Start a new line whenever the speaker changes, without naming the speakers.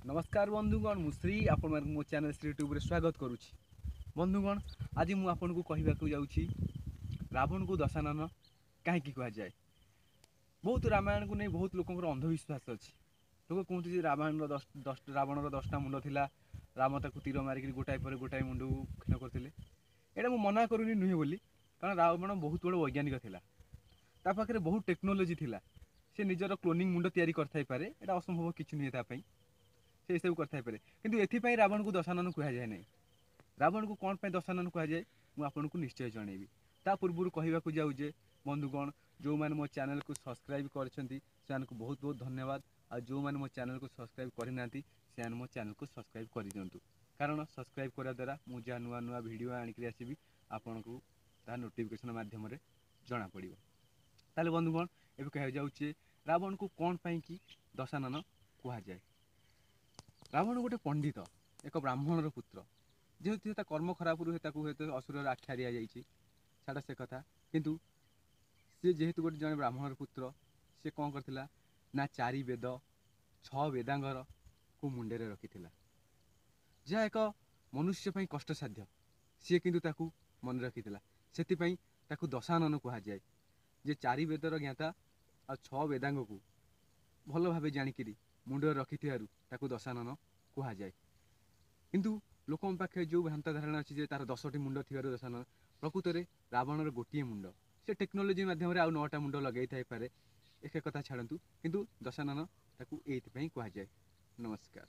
नमस्कार बंधुगण मुश्री आपण मो चैनल श्री यूट्यूब स्वागत करुच्ची। बंधुगण आज मुझे आपन को कहवाक जाऊँगी रावण को दशानन कहीं कहुए। बहुत रामायण को नहीं बहुत लोक अंधविश्वास अच्छी। लोग कहते रामायण रावण 10टा मुंड थिला, राम ताकू तीर मारिक गोटाए पर गोटाए मुंड क्षीण करते। यहाँ मुझे मना करूनी नुहे बोली, कारण रावण बहुत बड़ वैज्ञानिक थिला, ता पाखे बहुत टेक्नोलोजी थिला। से निजर क्लोनिंग मुंड तैयारी करथाई पारे, एटा असंभव किछि नुहे तापई से सब करथाई किंतु एथिपाई रावण को दशानन कहुए ना। रावण को कौन दशानन कहुए मुझे आपको निश्चय जनइबी। ता पूर्व कहवाक जाऊे बंधुगण जो मैंने मो चैनल को सब्सक्राइब कर बहुत बहुत धन्यवाद। आ जो मैंने मो चैनल को सब्सक्राइब करना से मो चैनल को सब्सक्राइब कर दिंतु, कारण सब्सक्राइब करने द्वारा मुझे जहाँ नुआ नुआ भिड आणिक आसबि आपन को ता नोटिफिकेशन मध्यम जना पड़। ताले बंधुगण ए कह जाऊे रावण को कौन कि दशानन कहुए। रावण गोटे पंडित, एक ब्राह्मणर पुत्र, जेहेतु कर्म खराब हुए असुर आख्या दि जाइए छाड़ से कथा। किंतु सी जेहेतु गोटे जन ब्राह्मणर पुत्र, सी कौन करथिला ना 4 वेद 6 वेदांगर को मुंडे रखी जहाँ एक मनुष्य कष्टसाध्य, सी किंतु ताकू मन रखी से दशानन कहुए। जे 4 वेदर ज्ञाता आ 6 वेदांग को भल भाव जाणिकी मुंड रखि दशानन कहुए। किंतु लोक पाखे जो भ्रांत धारणा अच्छी तार 10टी मुंड थी दशानन, प्रकृत में रावणर गोटे मुंड। से टेक्नोलोजी मध्यम आउ 9टा मुंड लगे थाईपे, एक कथा छाड़ू, किंतु दशानन ताकू एइथि पई कहुए। नमस्कार।